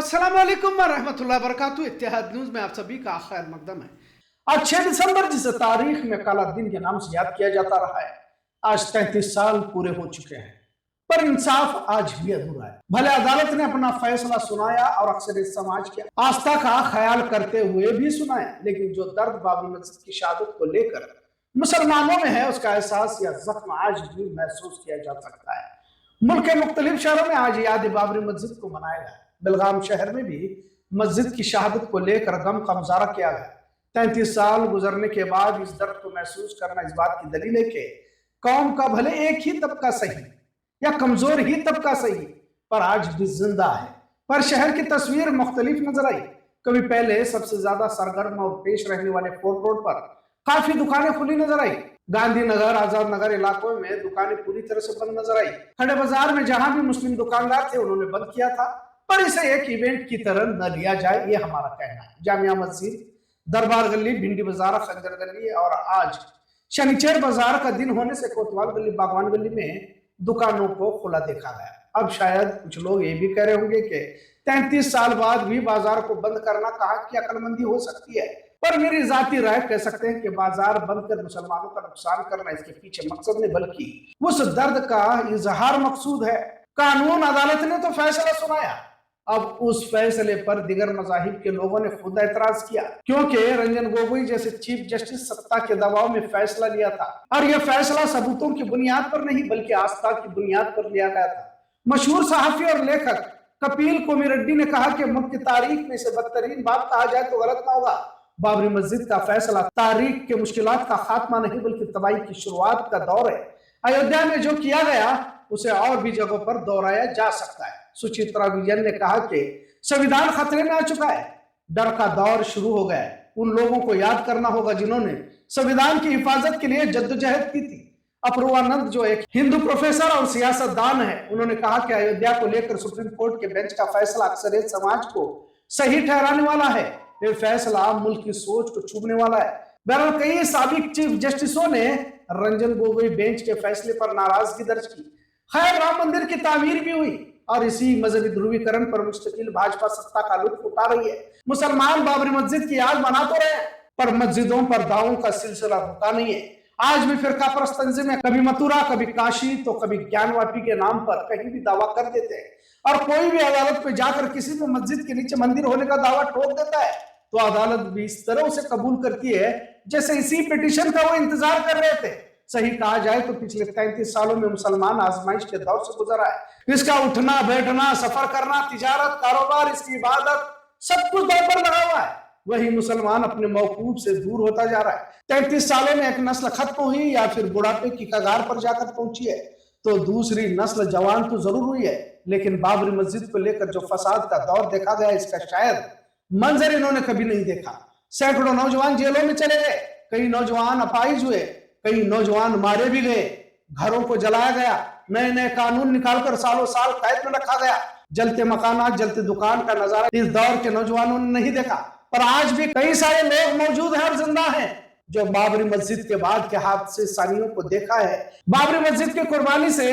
अस्सलाम वालेकुम वरहमतुल्लाहि वबरकातुहू। इत्तेहाद न्यूज में आप सभी का खैर मकदम है। आज 6 दिसंबर जिस तारीख में काला दिन के नाम से याद किया जाता रहा है, आज 33 साल पूरे हो चुके हैं, पर इंसाफ आज भी अधूरा है। भले अदालत ने अपना फैसला सुनाया और अक्सर समाज की आस्था का ख्याल करते हुए भी सुनाया, लेकिन जो दर्द बाबरी मस्जिद की शहादत को लेकर मुसलमानों में है, उसका एहसास या जख्म आज भी महसूस किया जा सकता है। मुल्क के मुख्तलिफ शहरों में आज याद बाबरी मस्जिद को मनाया गया। बेलगाम शहर में भी मस्जिद की शहादत को लेकर गम का मुजाहरा किया गया। 33 साल गुजरने के बाद इस दर्द को महसूस करना इस बात की दलील है कि कौम का भले एक ही तबका सही या कमजोर ही तबका सही, पर आज भी जिंदा है। पर शहर की तस्वीर मुख्तलिफ नजर आई। कभी पहले सबसे ज्यादा सरगर्म और पेश रहने वाले फोर्ट रोड पर काफी दुकानें खुली नजर आई। गांधीनगर, आजाद नगर इलाकों में दुकानें पूरी तरह से बंद नजर आई। खड़े बाजार में जहां भी मुस्लिम दुकानदार थे, उन्होंने बंद किया था, पर इसे एक इवेंट की तरह न लिया जाए, ये हमारा कहना है। जामिया मस्जिद, दरबार गली, भिंडी बाजार, खंजर गली और आज शनिचर बाजार का दिन होने से कोतवाल गली, बागवान गली में दुकानों को खुला देखा गया। अब शायद कुछ लोग ये भी कह रहे होंगे कि 33 साल बाद भी बाजार को बंद करना कहाँ की अक्लमंदी हो सकती है, पर मेरी जाती राय कह सकते हैं कि बाजार बंद कर मुसलमानों का नुकसान करना इसके पीछे मकसद नहीं, बल्कि उस दर्द का इजहार मकसूद है। कानून अदालत ने तो फैसला सुनाया, अब उस फैसले पर दिगर मजाहिब के लोगों ने खुद एतराज किया, क्योंकि रंजन गोगोई जैसे चीफ जस्टिस सत्ता के दबाव में फैसला लिया था, और यह फैसला सबूतों की बुनियाद पर नहीं बल्कि आस्था की बुनियाद पर लिया गया था। मशहूर सहाफी और लेखक कपिल कोमिरेड्डी ने कहा कि मुल्क की तारीख में इसे बदतरीन बात कहा जाए तो गलत ना होगा। बाबरी मस्जिद का फैसला तारीख के मुश्किलात का खात्मा नहीं बल्कि तबाही की शुरुआत का दौर है। अयोध्या में जो किया गया उसे और भी जगहों पर दोहराया जा सकता है। सुचित्रा विजयन ने कहा कि संविधान खतरे में आ चुका है, डर का दौर शुरू हो गया है। उन लोगों को याद करना होगा जिन्होंने संविधान की हिफाजत के लिए जद्दोजहद की थी। अपूर्वानंद जो एक हिंदू प्रोफेसर और सियासतदान है, उन्होंने कहा कि अयोध्या को लेकर सुप्रीम कोर्ट के बेंच का फैसला अक्सरियत समाज को सही ठहराने वाला है। यह फैसला मुल्क की सोच को छूने वाला है। बहरहाल कई साबिक चीफ जस्टिसों ने रंजन गोगोई बेंच के फैसले पर नाराजगी दर्ज की। खैर, राम मंदिर की तामीर भी हुई और इसी मजहबी ध्रुवीकरण पर मुस्तकिल भाजपा सत्ता का लुत्फ उठा रही है। मुसलमान बाबरी मस्जिद की याद मना तो रहे, पर मस्जिदों पर दावों का सिलसिला रुका नहीं है। आज भी फिरका परस्त तंजीमें कभी मथुरा, कभी काशी, तो कभी ज्ञानवापी के नाम पर कहीं भी दावा कर देते हैं, और कोई भी अदालत में जाकर किसी भी मस्जिद के नीचे मंदिर होने का दावा ठोक देता है तो अदालत भी इस तरह उसे कबूल करती है जैसे इसी पिटीशन का वो इंतजार कर रहे थे। सही कहा जाए तो पिछले 33 सालों में मुसलमान आजमाइश के दौर से गुजरा है। इसका उठना बैठना, सफर करना, तिजारत, कारोबार, इसकी इबादत, सब कुछ दौर पर लगा हुआ है। वही मुसलमान अपने मौकूफ से दूर होता जा रहा है। 33 सालों में एक नस्ल खत्म हुई या फिर बुढ़ापे की कगार पर जाकर पहुंची है, तो दूसरी नस्ल जवान तो जरूर हुई है, लेकिन बाबरी मस्जिद को लेकर जो फसाद का दौर देखा गया, इसका शायद मंजर इन्होंने कभी नहीं देखा। सैकड़ों नौजवान जेलों में चले गए, कई नौजवान अपाहिज हुए, कई नौजवान मारे भी गए, घरों को जलाया गया, नए नए कानून निकालकर सालों साल कैद में रखा गया। जलते मकानात, जलते दुकान का नजारा इस दौर के नौजवानों ने नहीं देखा। पर आज भी कई सारे लोग मौजूद हैं और जिंदा हैं जो बाबरी मस्जिद के बाद के हादसे सानियों को देखा है। बाबरी मस्जिद की कुर्बानी से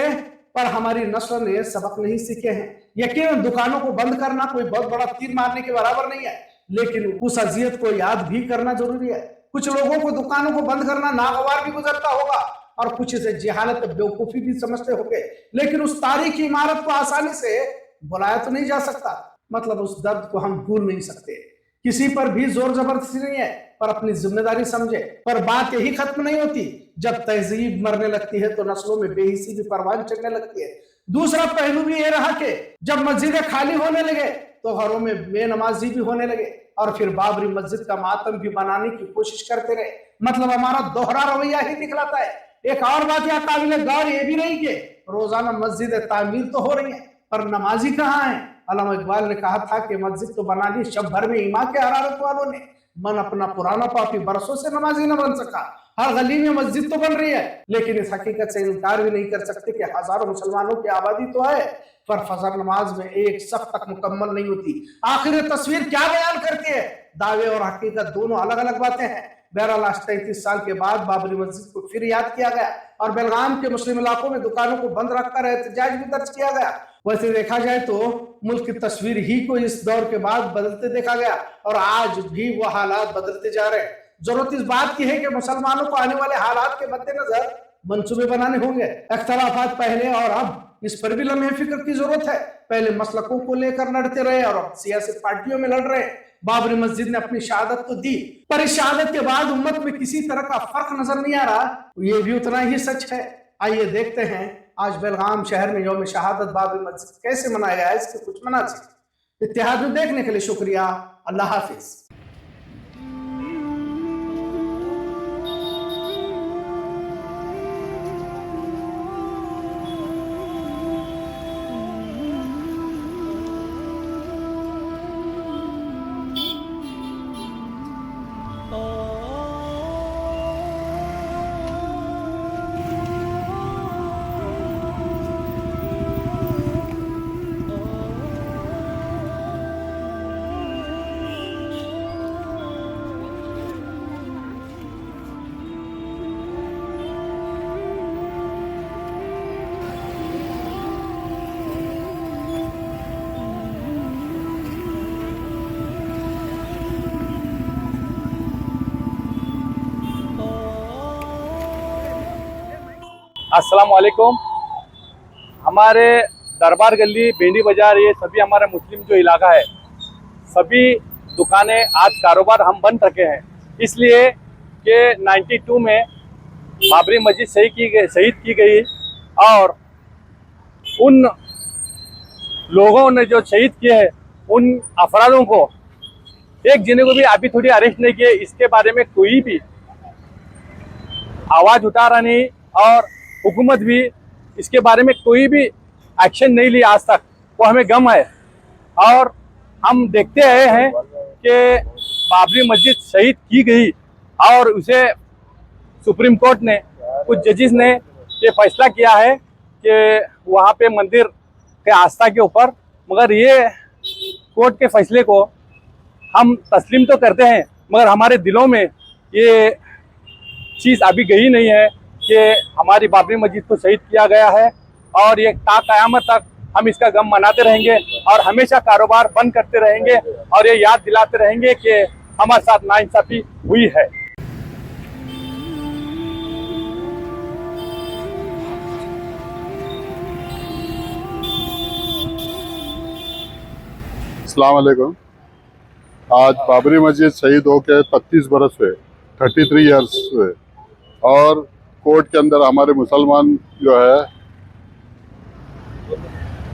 पर हमारी नस्ल ने सबक नहीं सीखे हैं। यकीन दुकानों को बंद करना कोई बहुत बड़ा तीर मारने के बराबर नहीं है, लेकिन उस अजियत को याद भी करना जरूरी है। कुछ लोगों को दुकानों को बंद करना नागवार भी गुजरता होगा और कुछ इसे जहालत, बेवकूफी भी समझते होंगे, लेकिन उस तारीखी इमारत को आसानी से बुलाया तो नहीं जा सकता। मतलब उस दर्द को हम भूल नहीं सकते। किसी पर भी जोर जबरदस्ती नहीं है, पर अपनी जिम्मेदारी समझे। पर बात यही खत्म नहीं होती। जब तहजीब मरने लगती है तो नस्लों में बेहिसी भी परवान चढ़ने लगती है। दूसरा पहलू भी ये रहा कि जब मस्जिदें खाली होने लगे तो घरों में बेनमाजी भी होने लगे और फिर बाबरी मस्जिद का मातम भी बनाने की कोशिश करते रहे। मतलब हमारा दोहरा रवैया ही दिखलाता है। एक और बात यह काबिल गौर ये भी नहीं कि रोजाना मस्जिद तामीर तो हो रही है, पर नमाजी कहाँ है। अल्लामा इकबाल ने कहा था कि मस्जिद तो बना दी शब भर में ईमा के हरारत वालों ने, मन अपना पुराना पापी बरसों से नमाजी न बन सका। हर गली में मस्जिद तो बन रही है, लेकिन इस हकीकत से इनकार भी नहीं कर सकते कि हजारों मुसलमानों की आबादी तो है, पर फजर नमाज में एक सफ तक मुकम्मल नहीं होती। आखिर तस्वीर क्या बयान करती है? दावे और हकीकत दोनों अलग अलग बातें हैं। बहरहाल आज 33 साल के बाद बाबरी मस्जिद को फिर याद किया गया और बेलगाम के मुस्लिम इलाकों में दुकानों को बंद रखकर एहतजाज भी दर्ज किया गया। वैसे देखा जाए तो मुल्क की तस्वीर ही को इस दौर के बाद बदलते देखा गया और आज भी वो हालात बदलते जा रहे हैं। जरूरत इस बात की है कि मुसलमानों को आने वाले हालात के मद्देनजर मंसूबे बनाने होंगे। अख्तलाफात पहले और अब इस पर भी लम्हे फिक्र की जरूरत है। पहले मसलकों को लेकर लड़ते रहे और अब सियासी पार्टियों में लड़ रहे हैं। बाबरी मस्जिद ने अपनी शहादत तो दी, पर इस शहादत के बाद उम्मत में किसी तरह का फर्क नजर नहीं आ रहा। ये भी उतना ही सच है। आइए देखते हैं आज बेलगाम शहर में यौम शहादत बाबरी मस्जिद कैसे मनाया गया है, इसके कुछ मनासिब। इत्तेहाद में देखने के लिए शुक्रिया। अल्लाह हाफिज। अस्सलाम वालेकुम। हमारे दरबार गली, भेंडी बाज़ार, ये सभी हमारा मुस्लिम जो इलाका है, सभी दुकानें आज कारोबार हम बंद रखे हैं, इसलिए कि 92 में बाबरी मस्जिद शहीद की गई और उन लोगों ने जो शहीद किए हैं उन अफरादों को एक जने को भी अभी थोड़ी अरेस्ट नहीं किए। इसके बारे में कोई भी आवाज़ उठा रहा नहीं और हुकूमत भी इसके बारे में कोई भी एक्शन नहीं लिया आज तक। वो हमें गम है और हम देखते आए हैं कि बाबरी मस्जिद शहीद की गई और उसे सुप्रीम कोर्ट ने, कुछ जजेस ने ये फैसला किया है कि वहाँ पे मंदिर के आस्था के ऊपर, मगर ये कोर्ट के फैसले को हम तस्लीम तो करते हैं मगर हमारे दिलों में ये चीज़ अभी गई नहीं है कि हमारी बाबरी मस्जिद को शहीद किया गया है और ये ता क़यामत तक हम इसका गम मनाते रहेंगे और हमेशा कारोबार बंद करते रहेंगे और ये याद दिलाते रहेंगे कि हमारे साथ नाइंसाफ़ी हुई है। अस्सलाम वालेकुम। आज बाबरी मस्जिद शहीद होकर 33 बरस हुए, 33 ईयर्स हुए और कोर्ट के अंदर हमारे मुसलमान जो है,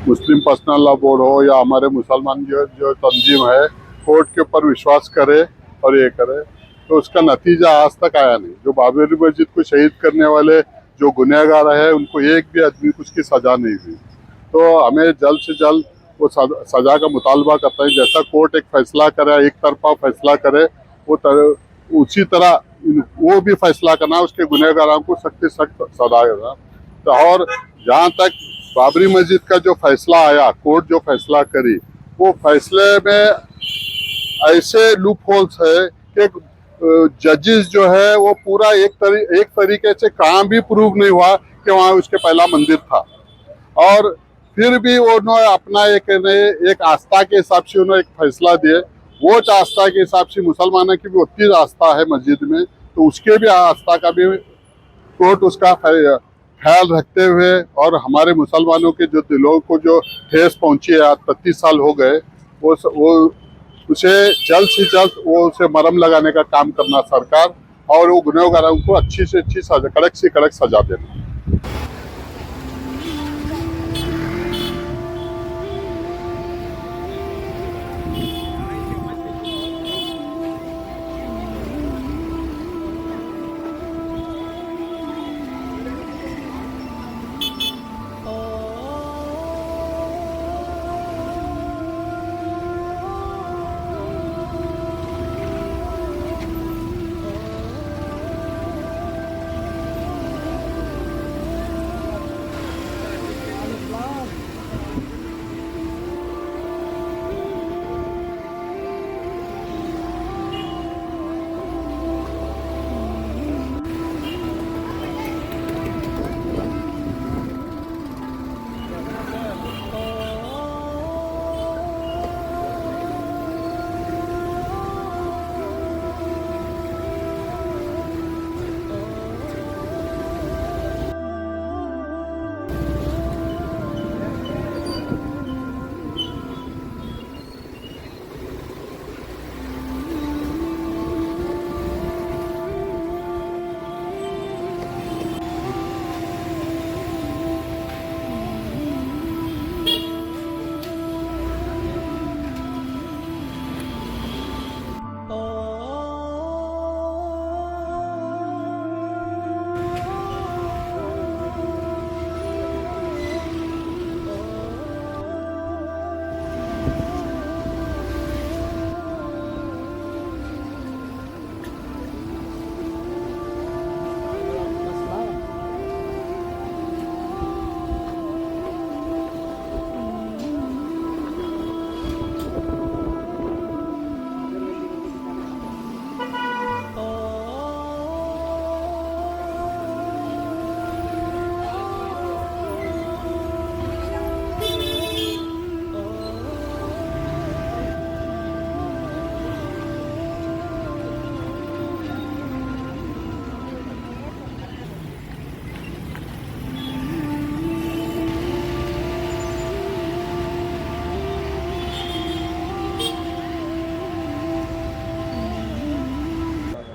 मुस्लिम पर्सनल लॉ बोर्ड हो या हमारे मुसलमान जो तंजीम है, कोर्ट के ऊपर विश्वास करे और ये करे, तो उसका नतीजा आज तक आया नहीं। जो बाबरी मस्जिद को शहीद करने वाले जो गुनहगार है उनको एक भी आदमी कुछ की सज़ा नहीं हुई। तो हमें जल्द से जल्द वो सज़ा का मुतालबा करता है। जैसा कोर्ट एक फैसला करे, एक तरफा फैसला करे, उसी तरह वो भी फैसला करना, उसके गुनहगारों को सख्त सख्त सजा देना। तो और जहाँ तक बाबरी मस्जिद का जो फैसला आया, कोर्ट जो फैसला करी, वो फैसले में ऐसे लूप होल्स है कि जजेस जो है वो पूरा एक तरीके से कहाँ भी प्रूव नहीं हुआ कि वहाँ उसके पहला मंदिर था और फिर भी उन्होंने अपना एक आस्था के हिसाब से उन्होंने एक फैसला दिए। वो आस्था के हिसाब से मुसलमानों की भी उतनी आस्था है मस्जिद में, तो उसके भी आस्था का भी कोर्ट उसका ख्याल रखते हुए और हमारे मुसलमानों के जो दिलों को जो ठेस पहुंची है, आज 33 साल हो गए, वो उसे जल्द से जल्द वो उसे मरहम लगाने का काम करना सरकार और वो गुनहगारों को अच्छी से अच्छी सजा, कड़क से कड़क सजा देना।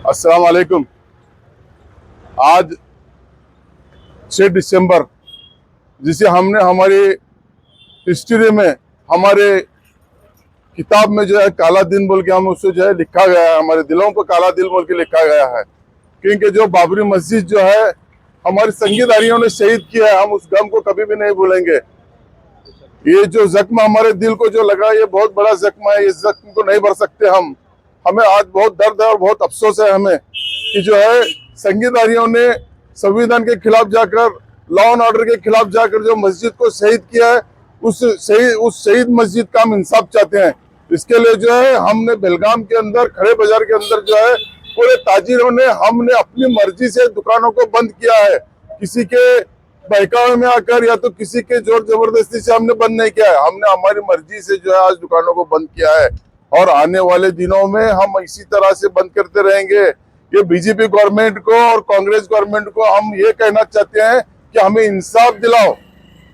अस्सलाम वालेकुम। आज 6 दिसंबर, जिसे हमने हमारी हिस्ट्री में, हमारे किताब में जो है काला दिन बोल के हम उसको जो है लिखा गया है, हमारे दिलों पर काला दिल बोल के लिखा गया है। क्योंकि जो बाबरी मस्जिद जो है हमारे संगीतकारियों ने शहीद किया है, हम उस गम को कभी भी नहीं भूलेंगे। ये जो जख्म हमारे दिल को जो लगा, ये बहुत बड़ा जख्म है, इस जख्म को नहीं भर सकते हम। हमें आज बहुत दर्द है और बहुत अफसोस है हमें कि जो है संगीतकारियों ने संविधान के खिलाफ जाकर, लॉ एंड ऑर्डर के खिलाफ जाकर जो मस्जिद को शहीद किया है, उस शहीद मस्जिद का हम इंसाफ चाहते हैं। इसके लिए जो है हमने बेलगाम के अंदर, खड़े बाजार के अंदर जो है पूरे ताजिरों ने, हमने अपनी मर्जी से दुकानों को बंद किया है। किसी के बहकावे में आकर या तो किसी के जोर जबरदस्ती से हमने बंद नहीं किया है, हमने हमारी मर्जी से जो है आज दुकानों को बंद किया है। और आने वाले दिनों में हम इसी तरह से बंद करते रहेंगे। ये बीजेपी गवर्नमेंट को और कांग्रेस गवर्नमेंट को हम ये कहना चाहते हैं कि हमें इंसाफ दिलाओ।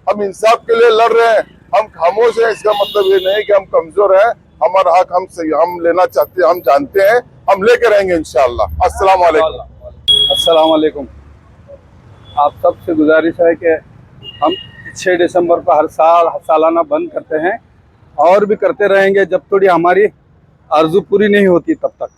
हम इंसाफ के लिए लड़ रहे हैं, हम खामोश हैं, इसका मतलब ये नहीं कि हम कमजोर हैं। हमारा हक हम लेना चाहते हैं, हम जानते हैं, हम लेके रहेंगे इंशाअल्लाह। अस्सलाम वालेकुम। अस्सलाम वालेकुम। आप सबसे गुजारिश है कि हम 6 दिसंबर को हर साल सालाना बंद करते हैं और भी करते रहेंगे जब थोड़ी हमारी आरज़ू पूरी नहीं होती तब तक।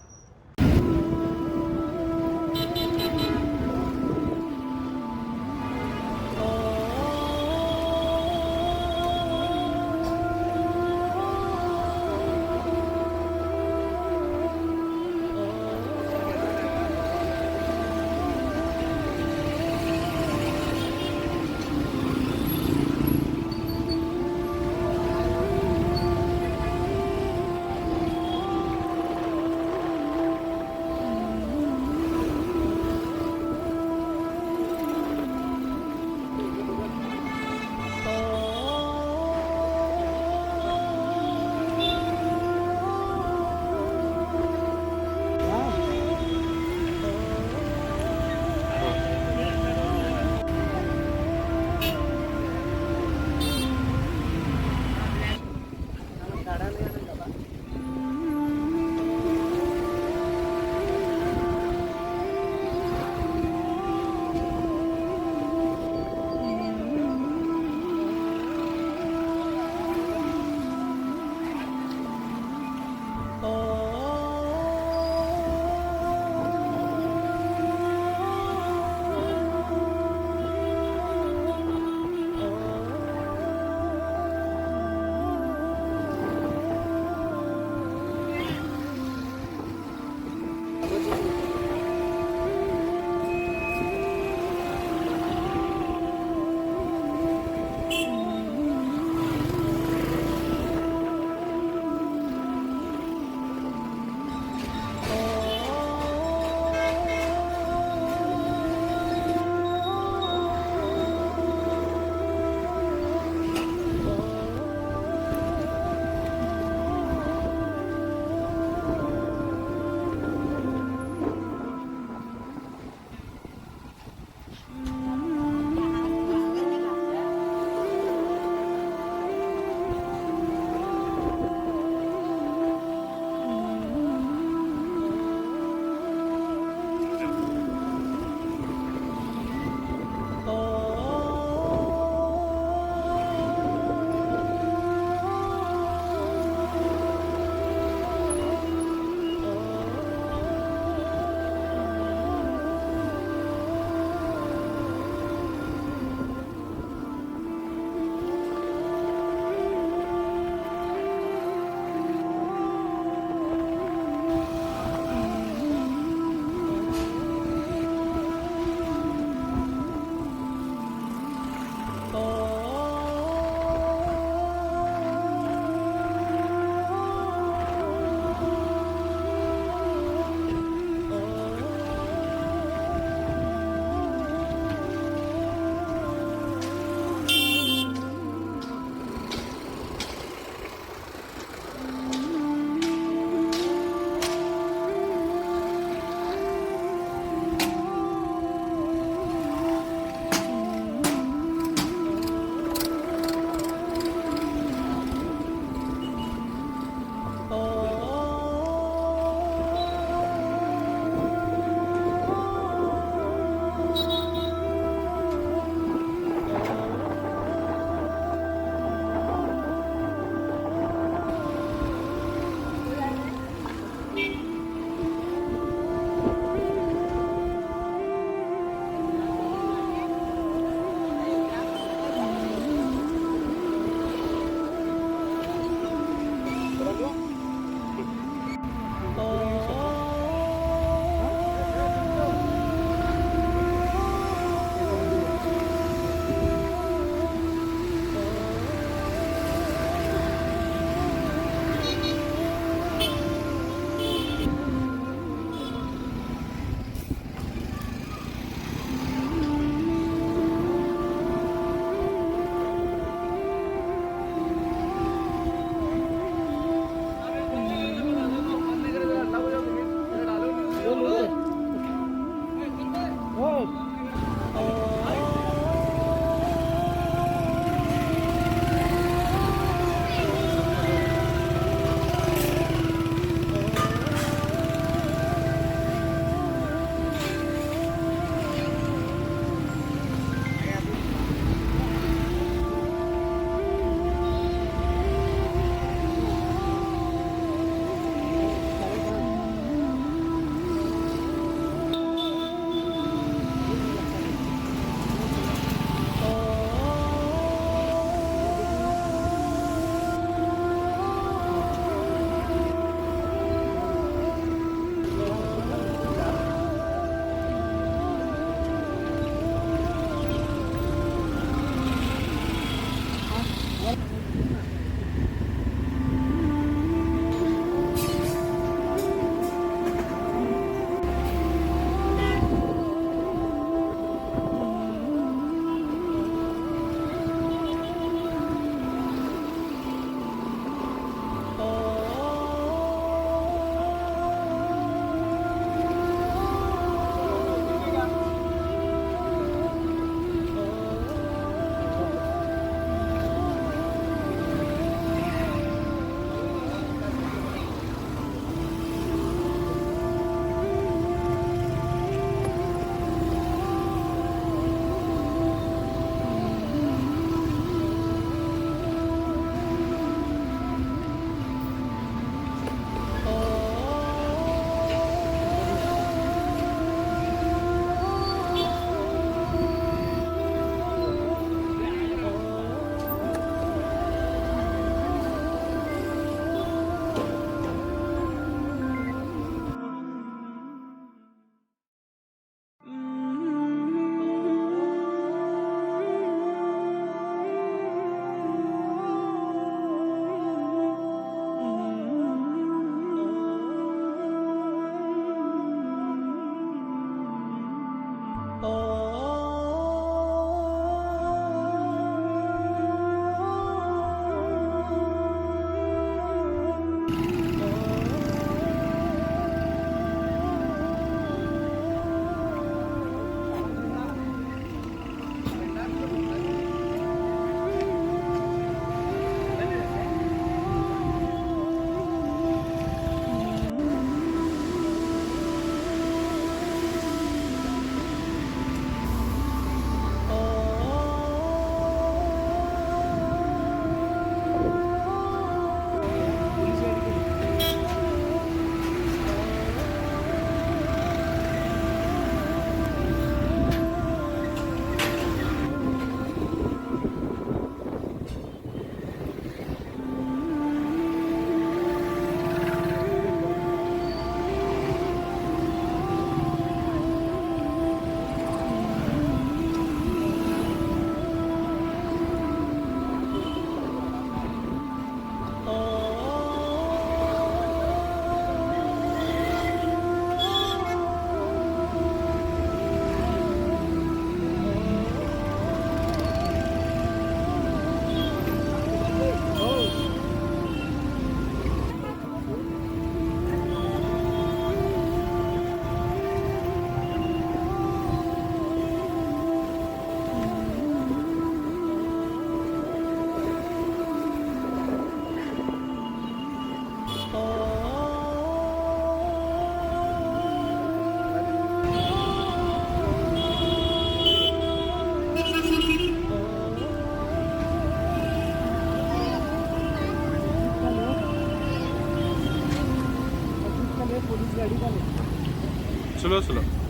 Slow slow